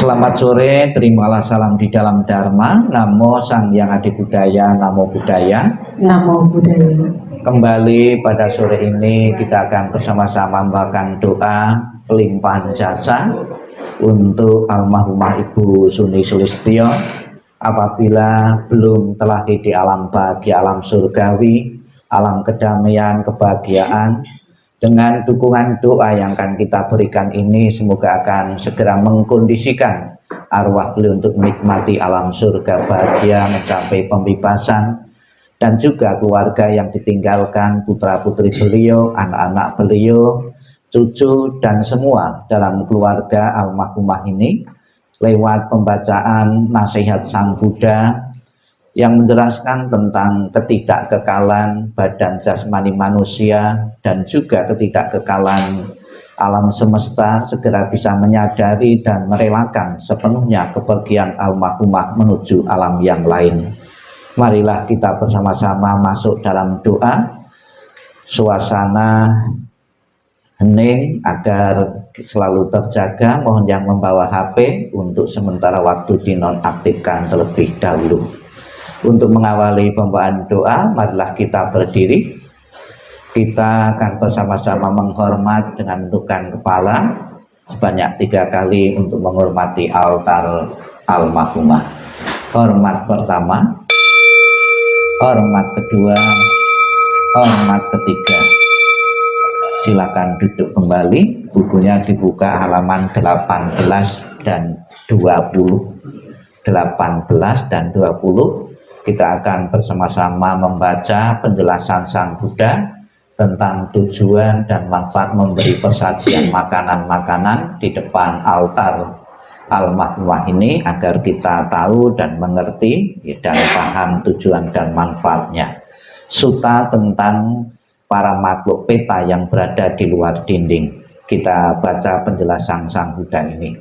Selamat sore, terimalah salam di dalam Dharma. Namo Sang Hyang Adi Budaya, Namo Buddhaya. Namo Buddhaya. Kembali pada sore ini kita akan bersama-sama membacakan doa pelimpahan jasa untuk almarhumah Ibu Suni Sulistyo apabila belum terlahir di alam bahagia, alam surgawi, alam kedamaian, kebahagiaan. Dengan dukungan doa yang akan kita berikan ini, semoga akan segera mengkondisikan arwah beliau untuk menikmati alam surga bahagia, mencapai pembebasan, dan juga keluarga yang ditinggalkan, putra-putri beliau, anak-anak beliau, cucu, dan semua dalam keluarga almarhumah ini, lewat pembacaan nasihat Sang Buddha yang menjelaskan tentang ketidakkekalan badan jasmani manusia dan juga ketidakkekalan alam semesta, segera bisa menyadari dan merelakan sepenuhnya kepergian almarhumah menuju alam yang lain. Marilah kita bersama-sama masuk dalam doa, suasana hening agar selalu terjaga. Mohon yang membawa HP untuk sementara waktu dinonaktifkan terlebih dahulu. Untuk mengawali pembawaan doa, marilah kita berdiri. Kita akan bersama-sama menghormat dengan menundukkan kepala sebanyak 3 kali untuk menghormati altar almarhumah. Hormat pertama, hormat kedua, hormat ketiga. Silakan duduk kembali. Bukunya dibuka halaman 18 dan 20. 18 dan 20. Kita akan bersama-sama membaca penjelasan Sang Buddha tentang tujuan dan manfaat memberi persajian makanan-makanan di depan altar almarhumah ini, agar kita tahu dan mengerti dan paham tujuan dan manfaatnya. Sutta tentang para makhluk peta yang berada di luar dinding. Kita baca penjelasan Sang Buddha ini.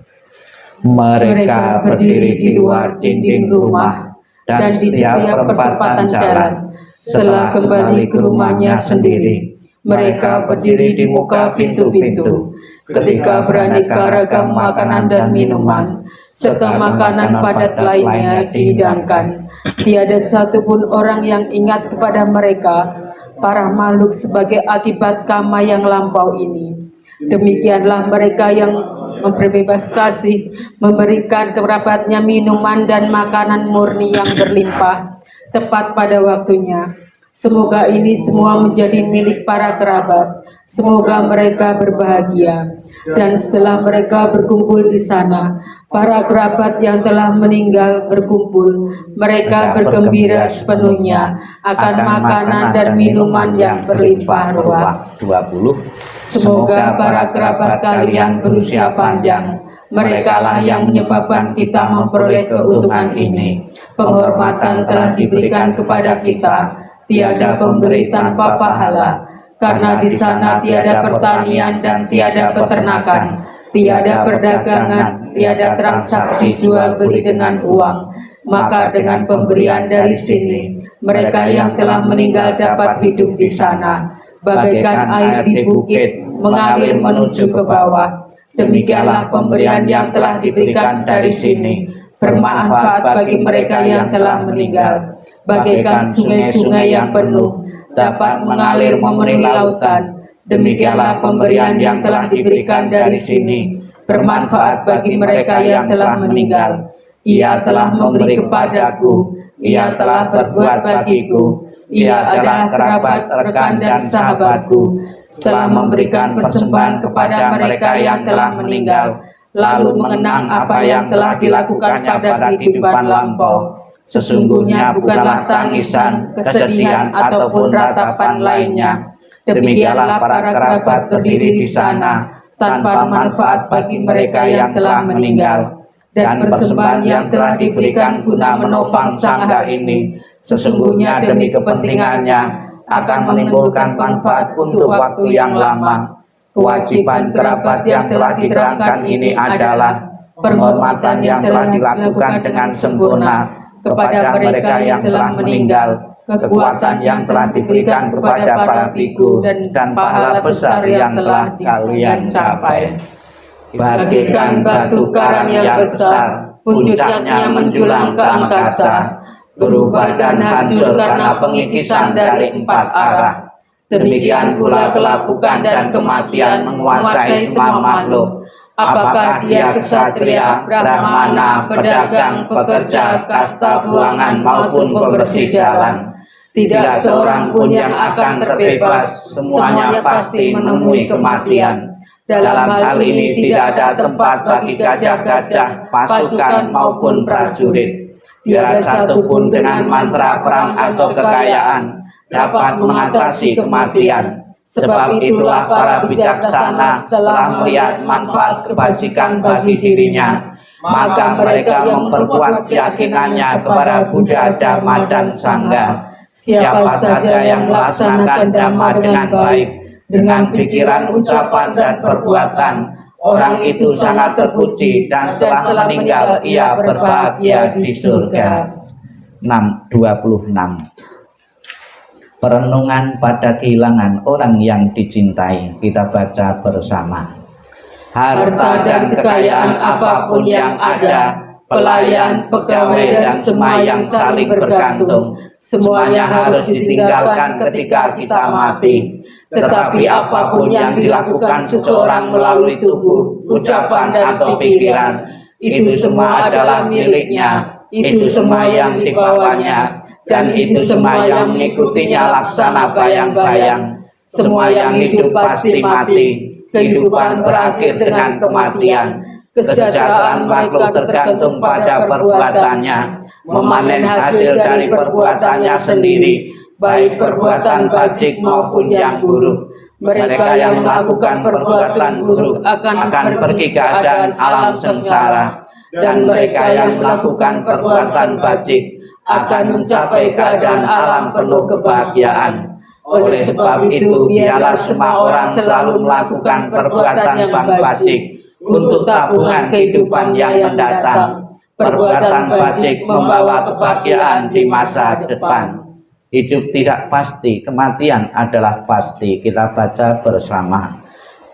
Mereka berdiri di luar dinding rumah dan di setiap perempatan jalan. Setelah kembali ke rumahnya sendiri, mereka berdiri di muka pintu-pintu. Ketika beraneka ragam makanan dan minuman serta makanan padat lainnya dihidangkan, tiada satupun orang yang ingat kepada mereka, para makhluk, sebagai akibat karma yang lampau ini. Demikianlah mereka yang memperbebas kasih, memberikan kerabatnya minuman dan makanan murni yang berlimpah tepat pada waktunya. Semoga ini semua menjadi milik para kerabat. Semoga mereka berbahagia. Dan setelah mereka berkumpul di sana, para kerabat yang telah meninggal berkumpul, mereka bergembira sepenuhnya akan makanan dan minuman yang berlimpah ruah. 20. Semoga para kerabat kalian berusia panjang. Merekalah yang menyebabkan kita memperoleh keuntungan ini. Penghormatan telah diberikan kepada kita. Tiada pemberi tanpa pahala, karena di sana tiada pertanian dan tiada peternakan, tiada perdagangan, tiada transaksi jual beli dengan uang. Maka dengan pemberian dari sini, mereka yang telah meninggal dapat hidup di sana, bagaikan air di bukit mengalir menuju ke bawah. Demikianlah pemberian yang telah diberikan dari sini, bermanfaat bagi mereka yang telah meninggal. Bagaikan sungai-sungai yang penuh dapat mengalir memenuhi lautan. Demikianlah pemberian yang telah diberikan dari sini, bermanfaat bagi mereka yang telah meninggal. Ia telah memberi kepadaku, ia telah berbuat bagiku, ia adalah kerabat, rekan, dan sahabatku. Setelah memberikan persembahan kepada mereka yang telah meninggal, lalu mengenang apa yang telah dilakukan pada kehidupan lampau, sesungguhnya bukanlah tangisan, kesedihan, ataupun ratapan lainnya. Demikianlah para kerabat berdiri di sana tanpa manfaat bagi mereka yang telah meninggal. Dan persembahan yang telah diberikan guna menopang sangga ini, sesungguhnya demi kepentingannya akan menimbulkan manfaat untuk waktu yang lama. Kewajiban kerabat yang telah diterangkan ini adalah penghormatan yang telah dilakukan dengan sempurna kepada mereka yang telah meninggal, kekuatan yang telah diberikan kepada para biku, dan pahala besar yang telah kalian capai. bagaikan batu karang yang besar, puncaknya menjulang ke angkasa, berubah dan hancur karena pengikisan dari 4 arah. Demikian pula kelapukan dan kematian menguasai semua makhluk. Apakah dia kesatria, brahmana, pedagang, pekerja, kasta buangan maupun pembersih jalan, tidak seorang pun yang akan terbebas, semuanya pasti menemui kematian. Dalam hal ini tidak ada tempat bagi gajah-gajah, pasukan maupun prajurit. Tiada satupun dengan mantra perang atau kekayaan dapat mengatasi kematian. Sebab itulah para bijaksana setelah melihat manfaat kebajikan bagi dirinya, maka mereka memperkuat keyakinannya kepada Buddha, Dhamma, dan Sangha. Siapa saja yang melaksanakan Dhamma dengan baik, dengan pikiran, ucapan, dan perbuatan, orang itu sangat terpuji dan setelah meninggal ia berbahagia di surga. 26. Perenungan pada kehilangan orang yang dicintai. Kita baca bersama. Harta dan kekayaan apapun yang ada, pelayan, pegawai, dan semua yang saling bergantung, semuanya harus ditinggalkan ketika kita mati. Tetapi apapun yang dilakukan seseorang melalui tubuh, ucapan, atau pikiran, itu semua adalah miliknya, itu semua yang dibawanya, dan itu semua yang mengikutinya laksana bayang-bayang. Semua yang hidup pasti mati, kehidupan berakhir dengan kematian. Kesejahteraan makhluk tergantung pada perbuatannya, memanen hasil dari perbuatannya sendiri, baik perbuatan bajik maupun yang buruk. Mereka yang melakukan perbuatan buruk akan pergi ke keadaan alam sengsara, dan mereka yang melakukan perbuatan bajik akan mencapai keadaan alam penuh kebahagiaan. Oleh sebab itu, biarlah semua orang selalu melakukan perbuatan yang bajik untuk tabungan kehidupan yang mendatang. Perbuatan bajik membawa kebahagiaan di masa depan. Hidup tidak pasti, kematian adalah pasti. Kita baca bersama.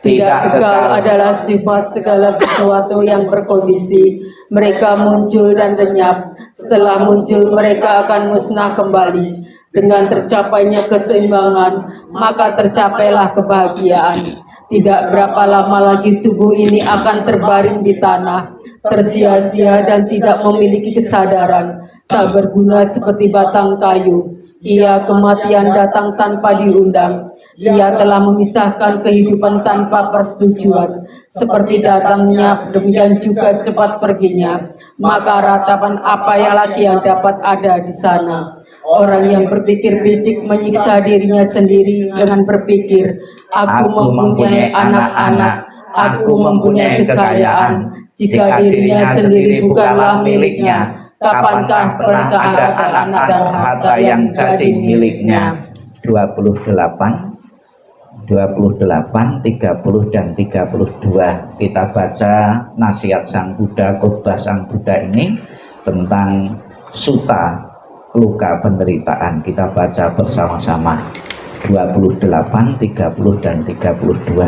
Tidak kekal adalah sifat segala sesuatu yang berkondisi. Mereka muncul dan lenyap. Setelah muncul, mereka akan musnah kembali. Dengan tercapainya keseimbangan, maka tercapailah kebahagiaan. Tidak berapa lama lagi tubuh ini akan terbaring di tanah, tersia-sia dan tidak memiliki kesadaran, tak berguna seperti batang kayu. Ia kematian datang tanpa diundang. Ia telah memisahkan kehidupan tanpa persetujuan. Seperti datangnya, demikian juga cepat perginya. Maka ratapan apa ya lagi yang dapat ada di sana? Orang yang berpikir bijik menyiksa dirinya sendiri dengan berpikir, aku mempunyai anak-anak, aku mempunyai kekayaan. Jika dirinya sendiri bukanlah miliknya, kapankah pernah ada anak dan harta yang jadi miliknya? 28, 30 dan 32. Kita baca nasihat Sang Buddha, khotbah Sang Buddha ini tentang sutta, luka penderitaan. Kita baca bersama-sama 28, 30 dan 32.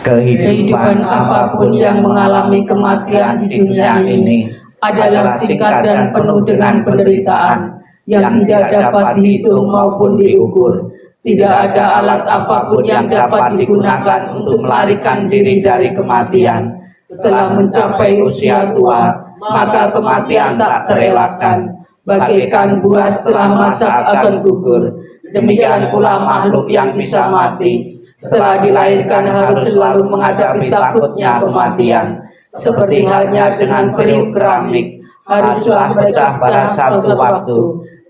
Kehidupan apapun yang mengalami kematian di dunia ini adalah singkat dan penuh dengan penderitaan yang tidak dapat dihitung maupun diukur. Tidak ada alat apapun yang dapat digunakan untuk melarikan diri dari kematian. Setelah mencapai usia tua, maka kematian tak terelakkan. Bagaikan buah setelah masak akan gugur, demikian pula makhluk yang bisa mati setelah dilahirkan harus selalu menghadapi takutnya kematian. Seperti halnya dengan periuk keramik, haruslah pecah pada satu waktu.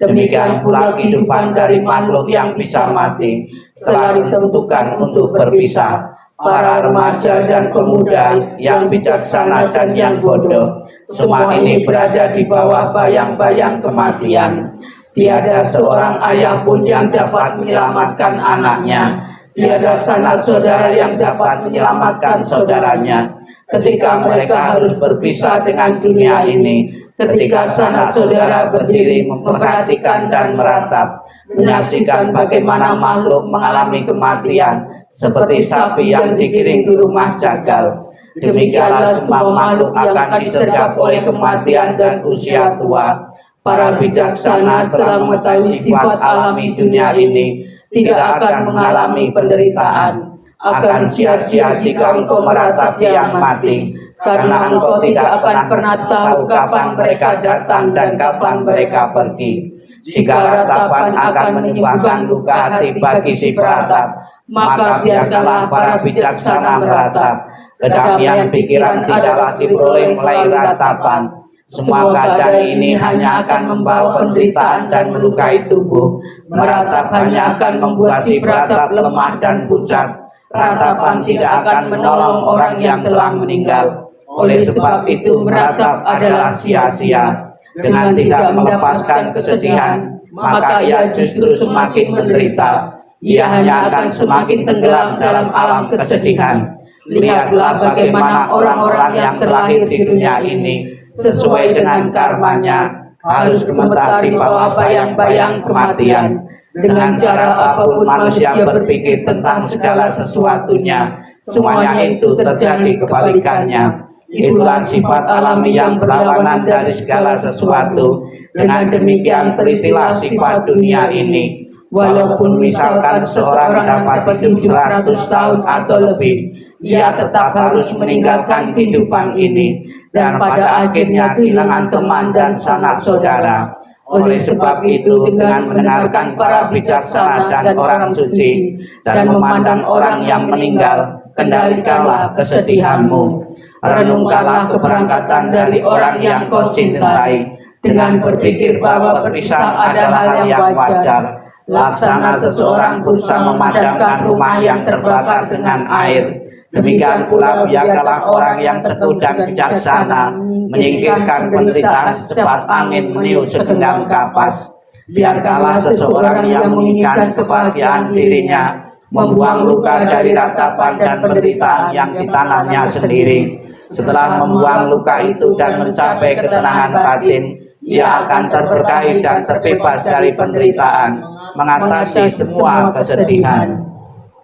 Demikian pula kehidupan dari makhluk yang bisa mati setelah ditentukan untuk berpisah. Para remaja dan pemuda yang bijaksana dan yang bodoh, semua ini berada di bawah bayang-bayang kematian. Tiada seorang ayah pun yang dapat menyelamatkan anaknya. Tiada sanak saudara yang dapat menyelamatkan saudaranya. Ketika mereka harus berpisah dengan dunia ini, ketika sanak saudara berdiri memperhatikan dan meratap, menyaksikan bagaimana makhluk mengalami kematian, seperti sapi yang digiring ke rumah jagal. Demikianlah semua makhluk yang akan disergap oleh kematian dan usia tua. Para bijaksana setelah mengetahui sifat alami dunia ini tidak akan mengalami penderitaan. Akan sia-sia jika engkau meratapi yang mati, karena engkau tidak akan pernah tahu kapan mereka datang dan kapan mereka pergi. Jika ratapan akan menyembuhkan luka hati bagi si peratap, maka biarkanlah para bijaksana meratap. Kedamaian pikiran tidaklah diperoleh melalui ratapan. Semua keadaan ini hanya akan membawa penderitaan dan melukai tubuh. Meratap hanya akan membuat si peratap lemah dan pucat. Ratapan tidak akan menolong orang yang telah meninggal. Oleh sebab itu meratap adalah sia-sia. Dengan tidak melepaskan kesedihan, maka ia justru semakin menderita. Ia hanya akan semakin tenggelam dalam alam kesedihan. Lihatlah bagaimana orang-orang yang terlahir di dunia ini sesuai dengan karmanya harus gemetar di bawah bayang-bayang kematian. Dengan cara apapun manusia berpikir tentang segala sesuatunya, semuanya itu terjadi kebalikannya. Itulah sifat alami yang berlawanan dari segala sesuatu. Dengan demikian telitilah sifat dunia ini. Walaupun misalkan seseorang dapat hidup 100 tahun atau lebih, ia tetap harus meninggalkan kehidupan ini dan pada akhirnya kehilangan teman dan sanak saudara. Oleh sebab itu, dengan mendengarkan para bijaksana dan orang suci dan memandang orang yang meninggal, kendalikanlah kesedihanmu. Renungkanlah keberangkatan dari orang yang kau cintai dengan berpikir bahwa berpisah adalah hal yang wajar. Laksana seseorang berusaha memadamkan rumah yang terbakar dengan air. Demikian pula biarkanlah orang yang teguh dan bijaksana menyingkirkan penderitaan secepat angin meniup segenggam kapas. Biarkanlah seseorang yang menginginkan kebahagiaan dirinya membuang luka dari ratapan dan penderitaan yang ditanamnya sendiri. Setelah membuang luka itu dan mencapai ketenangan batin, ia akan terberkahi dan terbebas dari penderitaan, mengatasi semua kesedihan.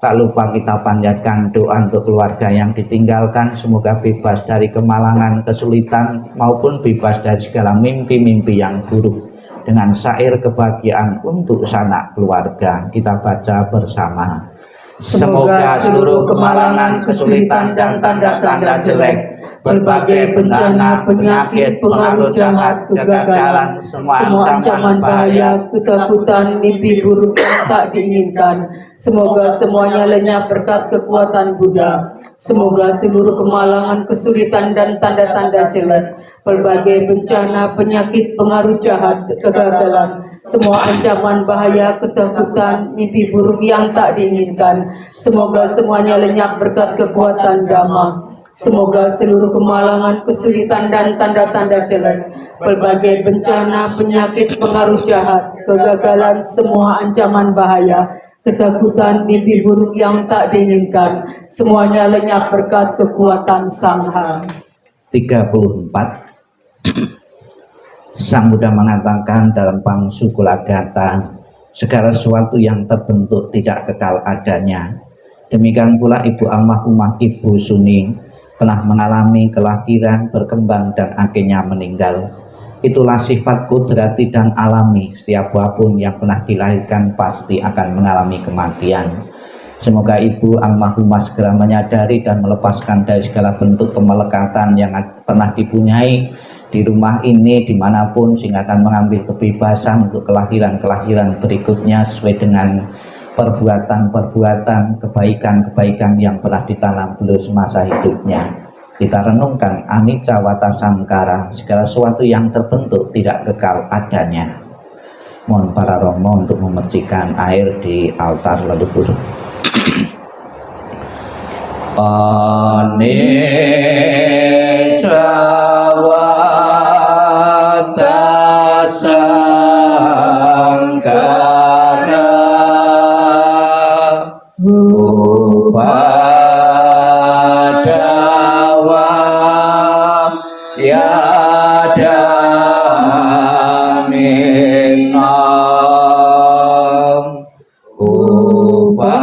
Tak lupa kita panjatkan doa untuk keluarga yang ditinggalkan, semoga bebas dari kemalangan, kesulitan, maupun bebas dari segala mimpi-mimpi yang buruk. Dengan syair kebahagiaan untuk sanak keluarga, kita baca bersama. Semoga seluruh kemalangan, kesulitan, dan tanda-tanda jelek, berbagai bencana, penyakit, pengaruh jahat, kegagalan, semua ancaman bahaya, ketakutan, mimpi buruk yang tak diinginkan, semoga semuanya lenyap berkat kekuatan Buddha. Semoga seluruh kemalangan, kesulitan, dan tanda-tanda jelek, berbagai bencana, penyakit, pengaruh jahat, kegagalan, semua ancaman bahaya, ketakutan, mimpi buruk yang tak diinginkan, semoga semuanya lenyap berkat kekuatan Dhamma. Semoga seluruh kemalangan, kesulitan, dan tanda-tanda jelek, berbagai bencana, penyakit, pengaruh jahat, kegagalan, semua ancaman bahaya, ketakutan, mimpi buruk yang tak diinginkan, semuanya lenyap berkat kekuatan Sangha. 34. Sang Buddha mengatakan dalam Pangsukula-gata, segala sesuatu yang terbentuk tidak kekal adanya. Demikian pula Ibu Almarhumah Ibu Suni pernah mengalami kelahiran, berkembang, dan akhirnya meninggal. Itulah sifat kudrati dan alami. Setiap apapun yang pernah dilahirkan pasti akan mengalami kematian. Semoga Ibu Almarhumah segera menyadari dan melepaskan dari segala bentuk pemelekatan yang pernah dipunyai di rumah ini, dimanapun, sehingga akan mengambil kebebasan untuk kelahiran-kelahiran berikutnya sesuai dengan perbuatan-perbuatan, kebaikan-kebaikan yang pernah ditanam beliau semasa hidupnya. Kita renungkan anicca wata samkara, segala sesuatu yang terbentuk tidak kekal adanya. Mohon para romo untuk memercikan air di altar leluhur. Anicca wata samkara upadawa yada minam upatitwa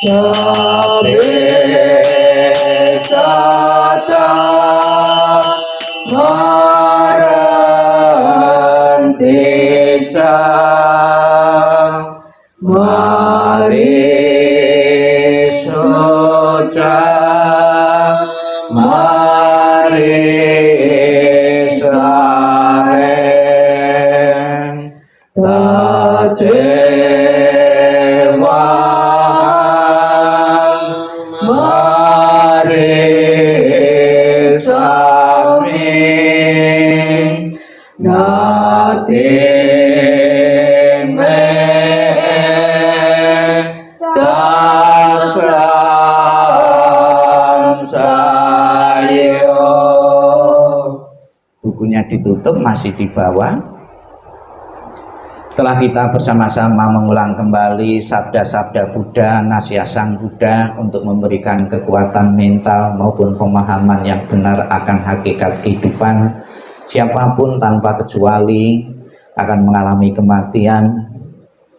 Sabe sata maranteca mari soca mari sareng tatewan mari sami nate bukunya ditutup, masih di bawah. Setelah kita bersama-sama mengulang kembali sabda-sabda Buddha, nasihat Sang Buddha untuk memberikan kekuatan mental maupun pemahaman yang benar akan hakikat kehidupan, siapapun tanpa kecuali akan mengalami kematian.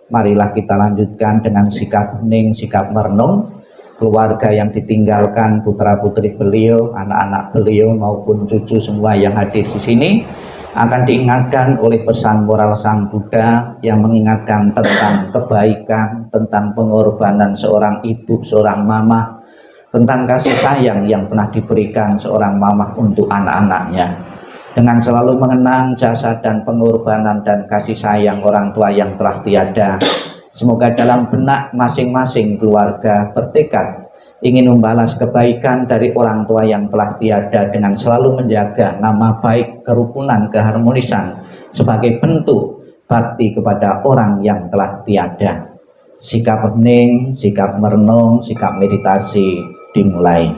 Marilah kita lanjutkan dengan sikap hening, sikap merenung. Keluarga yang ditinggalkan, putra-putri beliau, anak-anak beliau maupun cucu semua yang hadir di sini akan diingatkan oleh pesan moral Sang Buddha yang mengingatkan tentang kebaikan, tentang pengorbanan seorang ibu, seorang mama, tentang kasih sayang yang pernah diberikan seorang mama untuk anak-anaknya. Dengan selalu mengenang jasa dan pengorbanan dan kasih sayang orang tua yang telah tiada, semoga dalam benak masing-masing keluarga bertekad ingin membalas kebaikan dari orang tua yang telah tiada dengan selalu menjaga nama baik, kerukunan, keharmonisan sebagai bentuk bakti kepada orang yang telah tiada. Sikap hening, sikap merenung, sikap meditasi dimulai.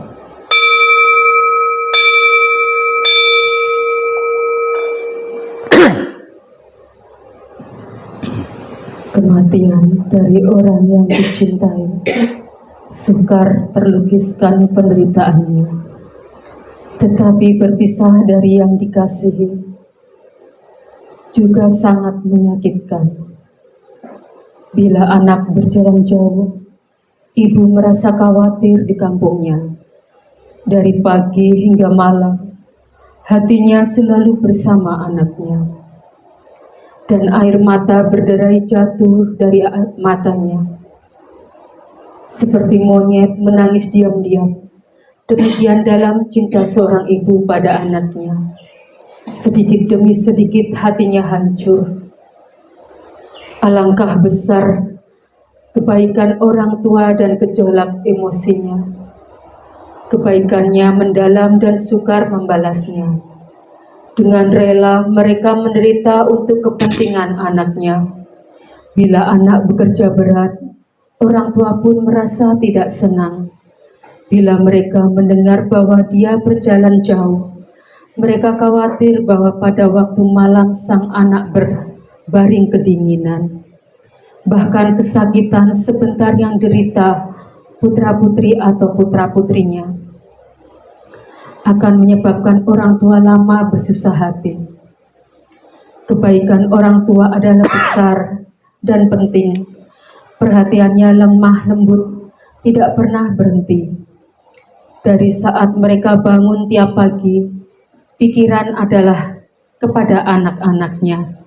Kematian dari orang yang dicintai sukar terlukiskan penderitaannya, tetapi berpisah dari yang dikasihi juga sangat menyakitkan. Bila anak berjalan jauh, ibu merasa khawatir di kampungnya. Dari pagi hingga malam, hatinya selalu bersama anaknya. Dan air mata berderai jatuh dari matanya. Seperti monyet menangis diam-diam, demikian dalam cinta seorang ibu pada anaknya. Sedikit demi sedikit hatinya hancur. Alangkah besar kebaikan orang tua dan gejolak emosinya. Kebaikannya mendalam dan sukar membalasnya. Dengan rela mereka menderita untuk kepentingan anaknya. Bila anak bekerja berat, orang tua pun merasa tidak senang. Bila mereka mendengar bahwa dia berjalan jauh, mereka khawatir bahwa pada waktu malam sang anak berbaring kedinginan. Bahkan kesakitan sebentar yang derita putra-putri atau putra-putrinya akan menyebabkan orang tua lama bersusah hati. Kebaikan orang tua adalah besar dan penting. Perhatiannya lemah lembut, tidak pernah berhenti. Dari saat mereka bangun tiap pagi, pikiran adalah kepada anak-anaknya.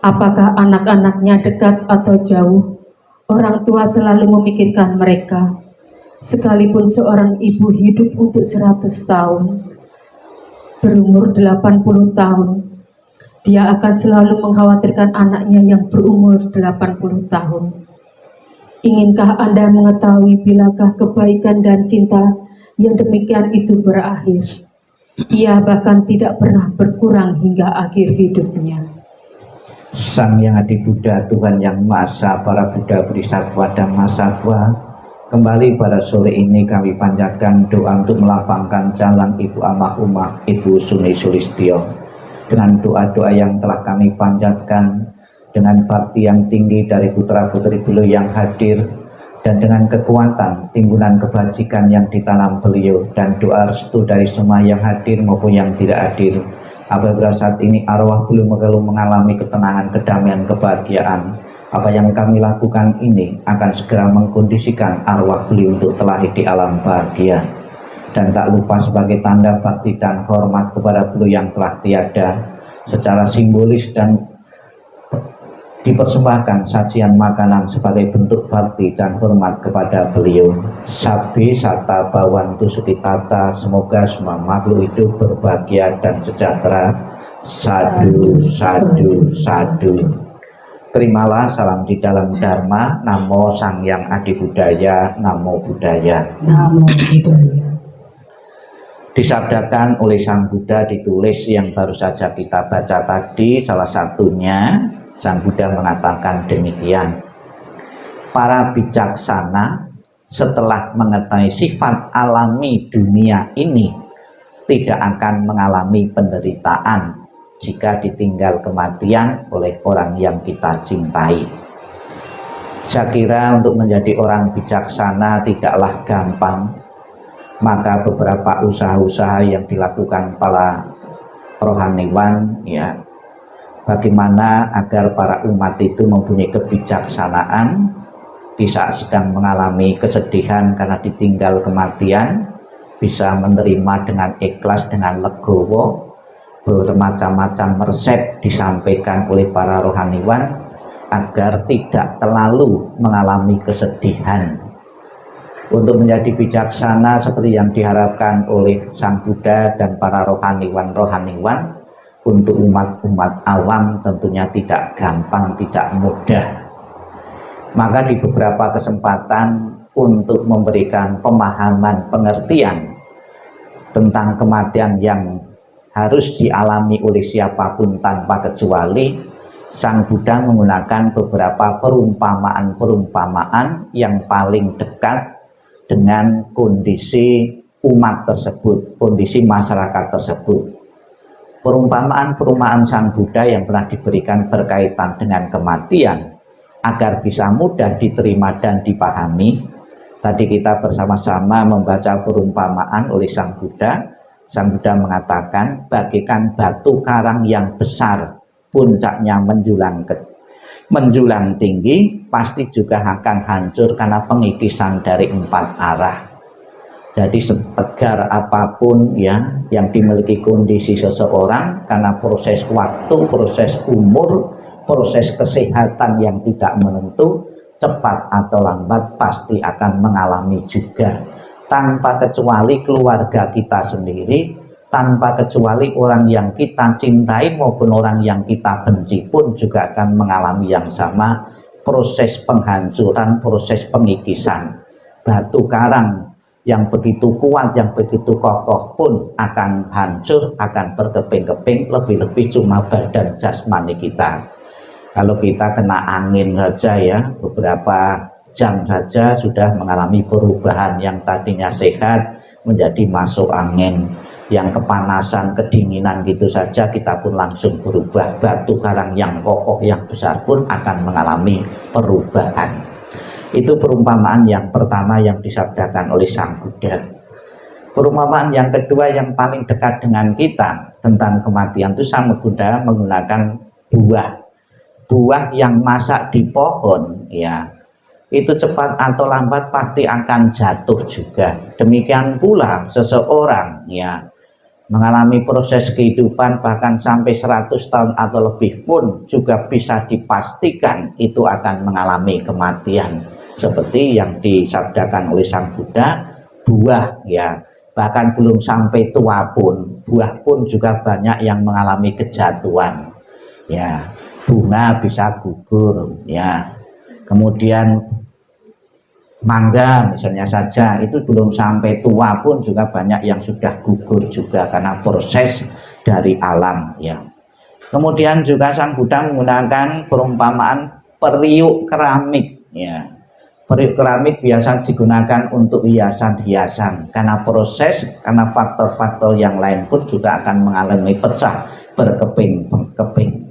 Apakah anak-anaknya dekat atau jauh, orang tua selalu memikirkan mereka. Sekalipun seorang ibu hidup untuk 100 tahun, berumur 80 tahun, dia akan selalu mengkhawatirkan anaknya yang berumur 80 tahun. Inginkah Anda mengetahui bilakah kebaikan dan cinta yang demikian itu berakhir? Ia bahkan tidak pernah berkurang hingga akhir hidupnya. Sang Yang Adi Buddha, Tuhan Yang Maha Esa, para Buddha Bodhisattva dan Mahasatwa, kembali pada sore ini kami panjatkan doa untuk melapangkan jalan Ibu Almarhumah Ibu Suni Sulistyo. Dengan doa-doa yang telah kami panjatkan, dengan bakti yang tinggi dari putra-putri beliau yang hadir, dan dengan kekuatan timbunan kebajikan yang ditanam beliau, dan doa restu dari semua yang hadir maupun yang tidak hadir, apabila saat ini arwah beliau mengalami ketenangan, kedamaian, kebahagiaan, Apa yang kami lakukan ini akan segera mengkondisikan arwah beliau untuk terlahir di alam bahagia. Dan tak lupa sebagai tanda bakti dan hormat kepada beliau yang telah tiada, secara simbolis dan dipersembahkan sajian makanan sebagai bentuk bakti dan hormat kepada beliau. Sabi Sata Bawantu Sukitata, semoga semua makhluk hidup berbahagia dan sejahtera. Sadu, sadu, sadu. Terimalah salam di dalam Dharma. Namo Sang Hyang Adi Budaya, Namo Buddhaya. Namo Buddhaya. Disabdakan oleh Sang Buddha, ditulis yang baru saja kita baca tadi. Salah satunya Sang Buddha mengatakan demikian: para bijaksana setelah mengetahui sifat alami dunia ini tidak akan mengalami penderitaan jika ditinggal kematian oleh orang yang kita cintai. Saya kira untuk menjadi orang bijaksana tidaklah gampang. Maka beberapa usaha-usaha yang dilakukan para rohaniwan, ya, bagaimana agar para umat itu mempunyai kebijaksanaan di saat sedang mengalami kesedihan karena ditinggal kematian, bisa menerima dengan ikhlas, dengan legowo. Bermacam-macam resep disampaikan oleh para rohaniwan agar tidak terlalu mengalami kesedihan. Untuk menjadi bijaksana seperti yang diharapkan oleh Sang Buddha dan para rohaniwan-rohaniwan, untuk umat-umat awam tentunya tidak gampang, tidak mudah. Maka di beberapa kesempatan untuk memberikan pemahaman, pengertian tentang kematian yang harus dialami oleh siapapun tanpa kecuali, Sang Buddha menggunakan beberapa perumpamaan-perumpamaan yang paling dekat dengan kondisi umat tersebut, kondisi masyarakat tersebut. Perumpamaan-perumpamaan Sang Buddha yang pernah diberikan berkaitan dengan kematian agar bisa mudah diterima dan dipahami. Tadi kita bersama-sama membaca perumpamaan oleh Sang Buddha. Sang Buddha mengatakan, bagikan batu karang yang besar, puncaknya menjulang tinggi, pasti juga akan hancur karena pengikisan dari 4 arah. Jadi setegar apapun ya yang dimiliki kondisi seseorang, karena proses waktu, proses umur, proses kesehatan yang tidak menentu, cepat atau lambat pasti akan mengalami juga. Tanpa kecuali keluarga kita sendiri, tanpa kecuali orang yang kita cintai maupun orang yang kita benci pun juga akan mengalami yang sama, proses penghancuran, proses pengikisan. Batu karang yang begitu kuat, yang begitu kokoh pun akan hancur, akan berkeping-keping, lebih-lebih cuma badan jasmani kita. Kalau kita kena angin saja ya, beberapa jam saja sudah mengalami perubahan, yang tadinya sehat menjadi masuk angin, yang kepanasan, kedinginan gitu saja kita pun langsung berubah. Batu karang yang kokoh, yang besar pun akan mengalami perubahan. Itu perumpamaan yang pertama yang disabdakan oleh Sang Buddha. Perumpamaan yang kedua yang paling dekat dengan kita tentang kematian itu Sang Buddha menggunakan buah yang masak di pohon, ya, itu cepat atau lambat pasti akan jatuh juga. Demikian pula seseorang ya mengalami proses kehidupan bahkan sampai 100 tahun atau lebih pun juga bisa dipastikan itu akan mengalami kematian. Seperti yang disabdakan oleh Sang Buddha, buah ya bahkan belum sampai tua pun, buah pun juga banyak yang mengalami kejatuhan. Ya, bunga bisa gugur ya. Kemudian mangga misalnya saja, itu belum sampai tua pun juga banyak yang sudah gugur juga karena proses dari alam ya. Kemudian juga Sang Buddha menggunakan perumpamaan periuk keramik ya. Periuk keramik biasa digunakan untuk hiasan-hiasan karena proses, karena faktor-faktor yang lain pun juga akan mengalami pecah, berkeping-keping.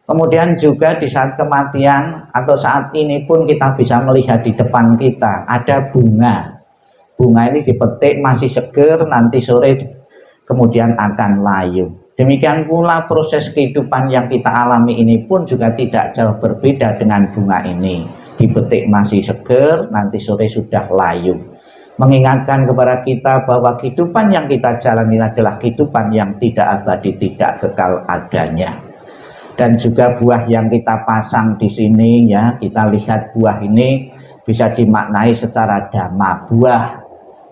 Kemudian juga di saat kematian atau saat ini pun kita bisa melihat di depan kita ada bunga. Bunga ini dipetik masih seger, nanti sore kemudian akan layu. Demikian pula proses kehidupan yang kita alami ini pun juga tidak jauh berbeda dengan bunga ini. Dipetik masih seger, nanti sore sudah layu. Mengingatkan kepada kita bahwa kehidupan yang kita jalani adalah kehidupan yang tidak abadi, tidak kekal adanya. Dan juga buah yang kita pasang di sini, ya, kita lihat buah ini bisa dimaknai secara dhamma. Buah,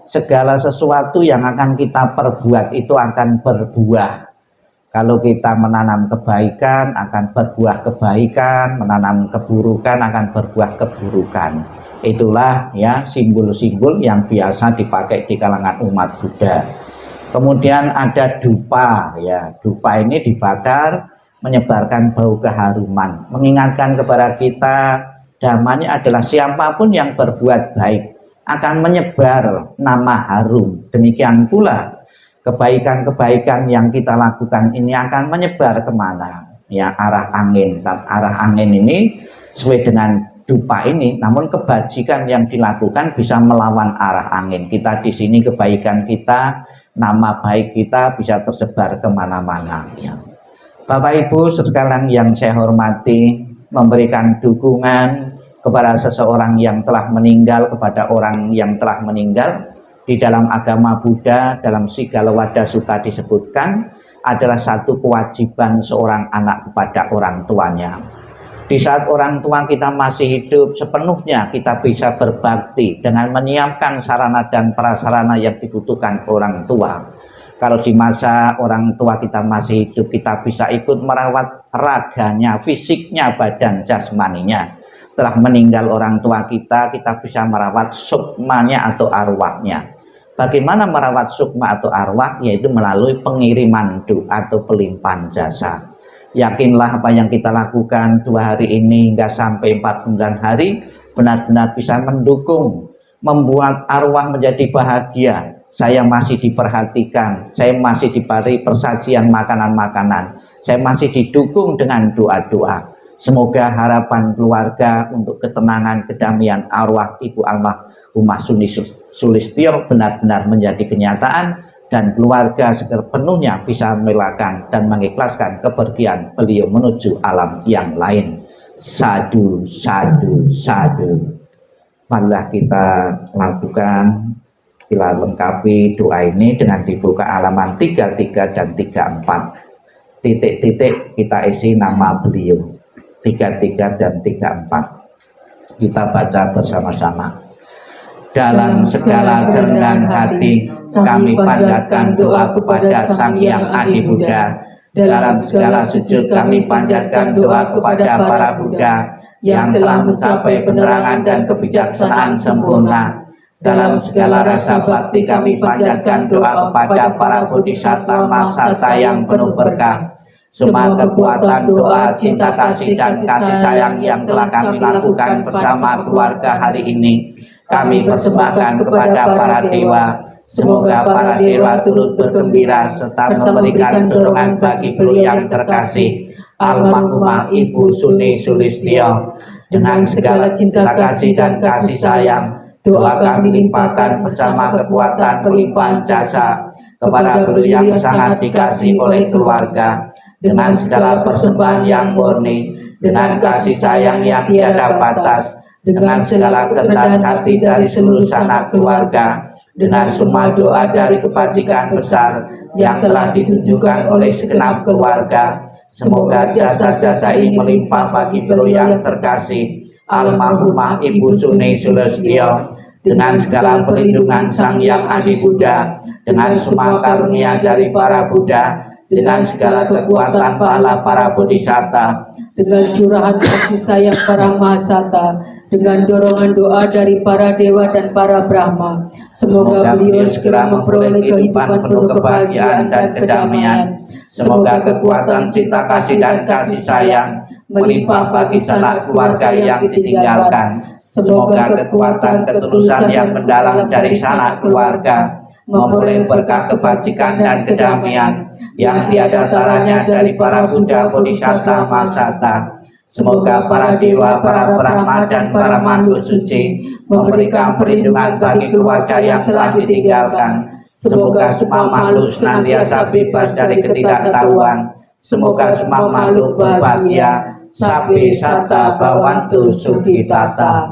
segala sesuatu yang akan kita perbuat itu akan berbuah. Kalau kita menanam kebaikan akan berbuah kebaikan, menanam keburukan akan berbuah keburukan. Itulah ya simbol-simbol yang biasa dipakai di kalangan umat Buddha. Kemudian ada dupa, ya, dupa ini dibakar menyebarkan bau keharuman, mengingatkan kepada kita dhammanya adalah siapapun yang berbuat baik akan menyebar nama harum. Demikian pula kebaikan-kebaikan yang kita lakukan ini akan menyebar kemana? Ya, arah angin. Arah angin ini sesuai dengan dupa ini, namun kebajikan yang dilakukan bisa melawan arah angin. Kita di sini kebaikan kita, nama baik kita bisa tersebar kemana-mana. Ya. Bapak Ibu sekalian yang saya hormati, memberikan dukungan kepada seseorang yang telah meninggal, kepada orang yang telah meninggal. Di dalam agama Buddha, dalam Sigalawada Sutta disebutkan adalah satu kewajiban seorang anak kepada orang tuanya. Di saat orang tua kita masih hidup, sepenuhnya kita bisa berbakti dengan menyiapkan sarana dan prasarana yang dibutuhkan orang tua. Kalau di masa orang tua kita masih hidup, kita bisa ikut merawat raganya, fisiknya, badan jasmaninya. Telah meninggal orang tua kita, kita bisa merawat sukmanya atau arwahnya. Bagaimana merawat sukma atau arwah? Yaitu melalui pengiriman doa atau pelimpahan jasa. Yakinlah apa yang kita lakukan 2 hari ini hingga sampai 49 hari benar-benar bisa mendukung, membuat arwah menjadi bahagia. Saya masih diperhatikan, saya masih diberi persajian makanan-makanan, saya masih didukung dengan doa-doa. Semoga harapan keluarga untuk ketenangan, kedamaian arwah Ibu Almarhumah Suni Sulistyo benar-benar menjadi kenyataan dan keluarga sepenuhnya bisa merelakan dan mengikhlaskan kepergian beliau menuju alam yang lain. Sadu, sadu, sadu. Marilah kita lakukan, kita lengkapi doa ini dengan dibuka halaman 33 dan 34. Titik-titik kita isi nama beliau. 33 dan 34 kita baca bersama-sama. Dalam segala kerendahan hati kami panjatkan doa kepada Sang Hyang Adi Buddha. Dalam segala sujud kami panjatkan doa kepada para Buddha yang telah mencapai penerangan dan kebijaksanaan sempurna. Dalam segala rasa bakti kami panjatkan doa kepada para bodhisattva mahasata yang penuh berkah. Semua kekuatan doa, cinta kasih dan kasih sayang yang telah kami lakukan bersama keluarga hari ini kami persembahkan kepada para dewa. Semoga para dewa turut bergembira serta memberikan dorongan bagi beliau yang terkasih Almarhumah Ibu Suni Sulistyo. Dengan segala cinta kasih dan kasih sayang, doa kami limpahkan bersama kekuatan pelimpahan jasa kepada beliau yang sangat dikasih oleh keluarga. Dengan segala persembahan yang murni, dengan kasih sayang yang tiada batas, dengan segala kerendahan hati dari seluruh sanak keluarga, dengan semua doa dari kebajikan besar yang telah ditunjukkan oleh segenap keluarga, semoga jasa-jasa ini melimpah bagi beliau yang terkasih Almarhumah Ibu Suni Sulistyo. Dengan segala perlindungan Sang Hyang Adi Buddha, dengan semua karunia dari para Buddha, dengan segala kekuatan pahala para bodhisatta, dengan curahan kasih sayang para mahasata, dengan dorongan doa dari para dewa dan para brahma, semoga beliau segera memperoleh kehidupan penuh kebahagiaan dan kedamaian. Semoga kekuatan cinta kasih dan kasih sayang melimpah bagi sanak keluarga yang ditinggalkan. Semoga kekuatan ketulusan yang mendalam dari sanak keluarga memperoleh berkah kebajikan dan kedamaian yang tiada taranya dari para Buddha Bodhisatta Mahasata. Semoga para dewa, para brahma dan para mandu suci memberikan perlindungan bagi keluarga yang telah ditinggalkan. Semoga semua makhluk senantiasa bebas dari ketidaktahuan. Semoga semua makhluk berbahagia. Sabe sata bawantu sukitata.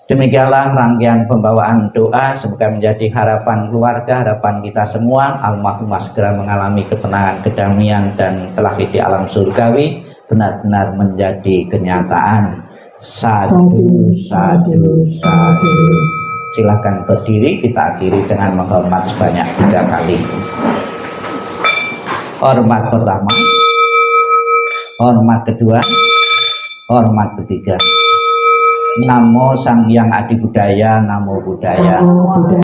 Demikianlah rangkaian pembawaan doa, semoga menjadi harapan keluarga, harapan kita semua. Almarhumah segera mengalami ketenangan, kedamaian, dan telah di alam surgawi benar-benar menjadi kenyataan. Sadu, sadu, sadu. Silahkan berdiri, kita akhiri dengan menghormat sebanyak 3 kali. Hormat pertama, hormat kedua, hormat ketiga. Namo Sang Hyang Adi Budaya, Namo Buddhaya.